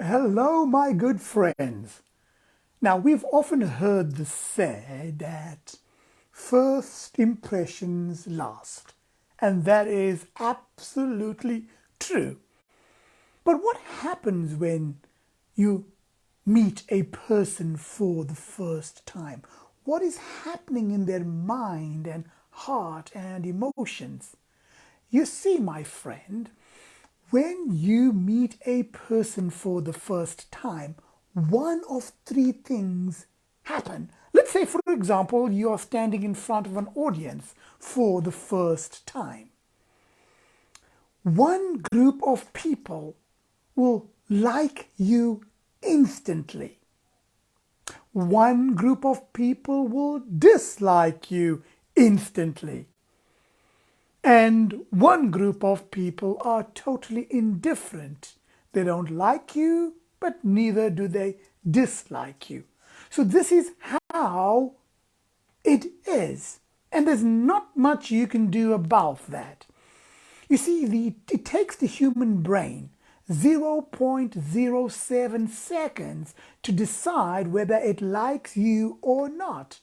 Hello, my good friends. Now, we've often heard the say that first impressions last, and that is absolutely true. But what happens when you meet a person for the first time? What is happening in their mind and heart and emotions? You see, my friend, when you meet a person for the first time, one of three things happen. Let's say, for example, you are standing in front of an audience for the first time. One group of people will like you instantly. One group of people will dislike you instantly. And one group of people are totally indifferent. They don't like you, but neither do they dislike you. So this is how it is. And there's not much you can do about that. You see, it takes the human brain 0.07 seconds to decide whether it likes you or not.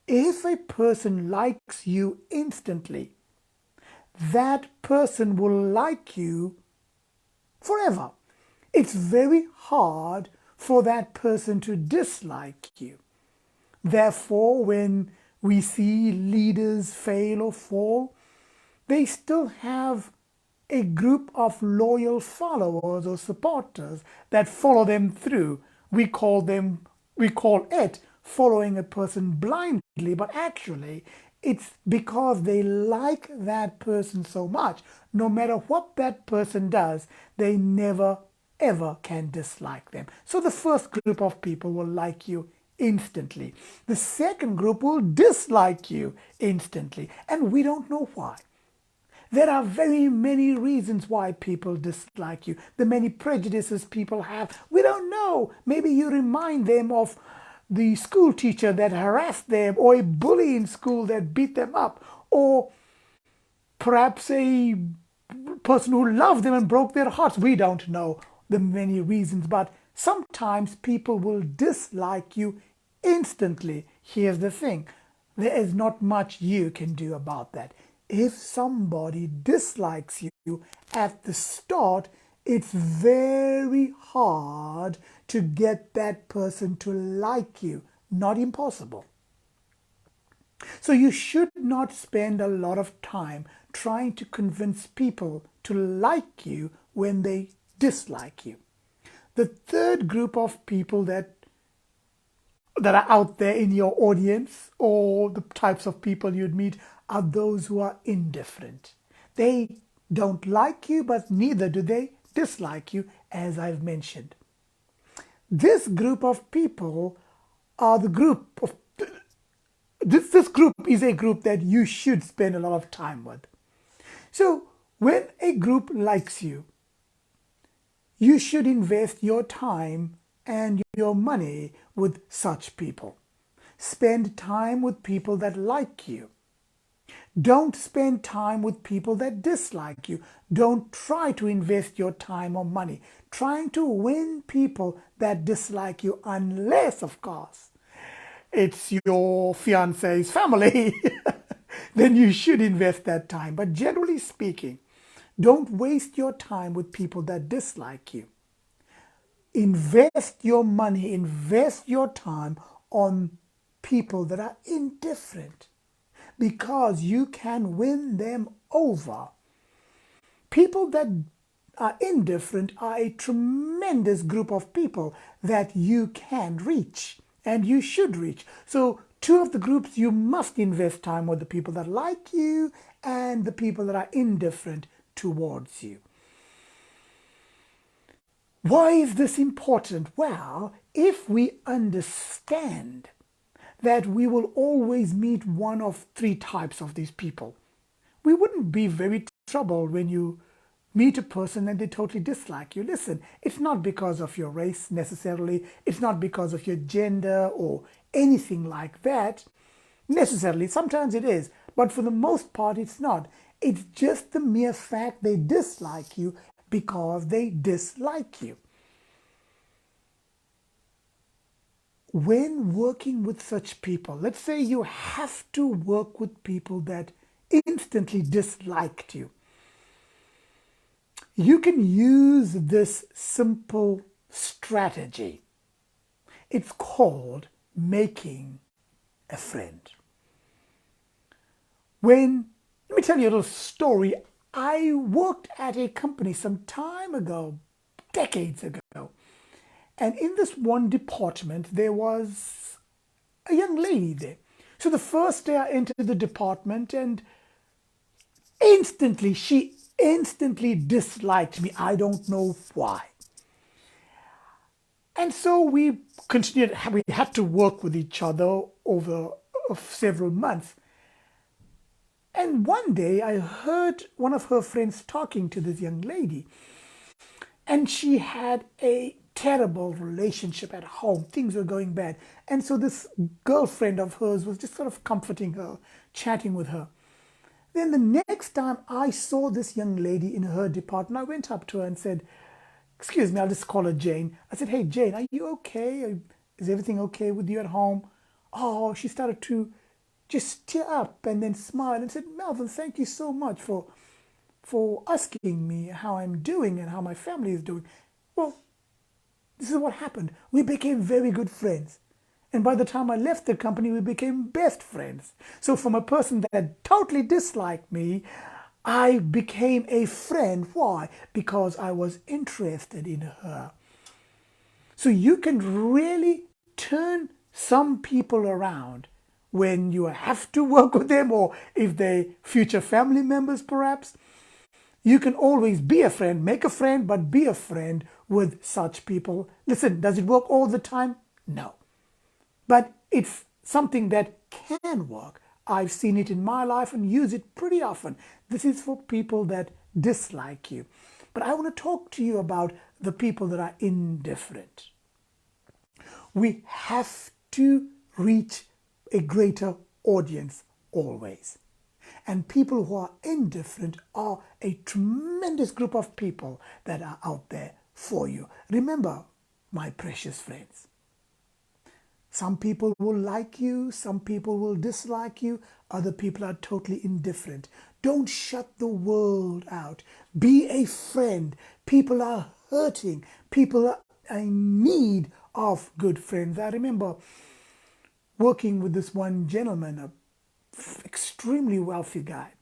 If a person likes you instantly, that person will like you forever. It's very hard for that person to dislike you. Therefore, when we see leaders fail or fall, they still have a group of loyal followers or supporters that follow them through. We call it following a person blindly, but actually it's because they like that person so much. No matter what that person does, they never ever can dislike them. So the first group of people will like you instantly. The second group will dislike you instantly, and we don't know why. There are very many reasons why people dislike you, the many prejudices people have. We don't know. Maybe you remind them of the school teacher that harassed them, or a bully in school that beat them up, or perhaps a person who loved them and broke their hearts. We don't know the many reasons, but sometimes people will dislike you instantly. Here's the thing, there is not much you can do about that. If somebody dislikes you at the start, it's very hard to get that person to like you. Not impossible. So you should not spend a lot of time trying to convince people to like you when they dislike you. The third group of people that are out there in your audience, or the types of people you'd meet, are those who are indifferent. They don't like you, but neither do they dislike you, as I've mentioned. This group of people are the group of this group is a group that you should spend a lot of time with. So when a group likes you, you should invest your time and your money with such people. Spend time with people that like you. Don't spend time with people that dislike you. Don't try to invest your time or money trying to win people that dislike you, unless, of course, it's your fiance's family. Then you should invest that time. But generally speaking, don't waste your time with people that dislike you. Invest your money, invest your time on people that are indifferent, because you can win them over. People that are indifferent are a tremendous group of people that you can reach and you should reach. So, two of the groups you must invest time with: the people that like you and the people that are indifferent towards you. Why is this important? Well, if we understand that we will always meet one of three types of these people, we wouldn't be very troubled when you meet a person and they totally dislike you. Listen, it's not because of your race necessarily, it's not because of your gender or anything like that necessarily. Sometimes it is, but for the most part, it's not. It's just the mere fact they dislike you because they dislike you. when working with such people, let's say you have to work with people that instantly disliked you, you can use this simple strategy. It's called making a friend. Let me tell you a little story. I worked at a company some time ago, decades ago, and in this one department, there was a young lady there. So the first day I entered the department, and she instantly disliked me. I don't know why. And so we continued, we had to work with each other over several months. And one day I heard one of her friends talking to this young lady, and she had a terrible relationship at home. Things were going bad. And so this girlfriend of hers was just sort of comforting her, chatting with her. Then the next time I saw this young lady in her department, I went up to her and said, "Excuse me, I'll just call her Jane." I said, "Hey, Jane, are you okay? Is everything okay with you at home?" Oh, she started to just tear up and then smile and said, "Melvin, thank you so much for asking me how I'm doing and how my family is doing." Well, this is what happened. We became very good friends. And by the time I left the company, we became best friends. So from a person that totally disliked me, I became a friend. Why? Because I was interested in her. So you can really turn some people around when you have to work with them, or if they're future family members perhaps. You can always be a friend, make a friend, but be a friend with such people. Listen, does it work all the time? No. But it's something that can work. I've seen it in my life and use it pretty often. This is for people that dislike you. But I want to talk to you about the people that are indifferent. We have to reach a greater audience always. And people who are indifferent are a tremendous group of people that are out there for you. Remember, my precious friends, some people will like you, some people will dislike you, other people are totally indifferent. Don't shut the world out. Be a friend. People are hurting. People are in need of good friends. I remember working with this one gentleman, a extremely wealthy guy.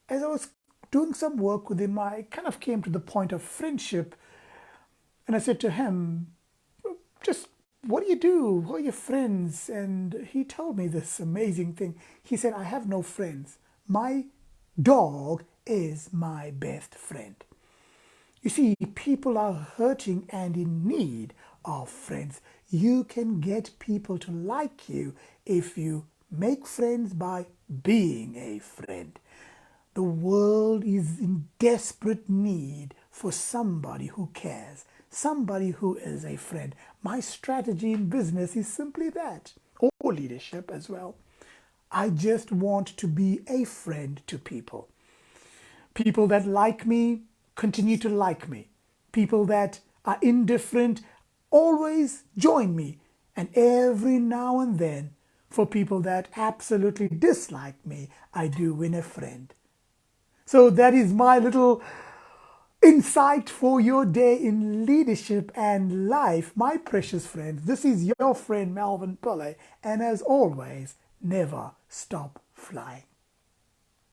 As I was doing some work with him, I kind of came to the point of friendship, and I said to him, "Just what do you do? Who are your friends?" And he told me this amazing thing. He said, "I have no friends. My dog is my best friend." You see, people are hurting and in need of friends. You can get people to like you if you make friends by being a friend. The world is in desperate need for somebody who cares, somebody who is a friend. My strategy in business is simply that, or leadership as well. I just want to be a friend to people. People that like me continue to like me. People that are indifferent always join me. And every now and then, for people that absolutely dislike me, I do win a friend. So that is my little insight for your day in leadership and life, my precious friends. This is your friend Melvin Pillay, and as always, never stop flying.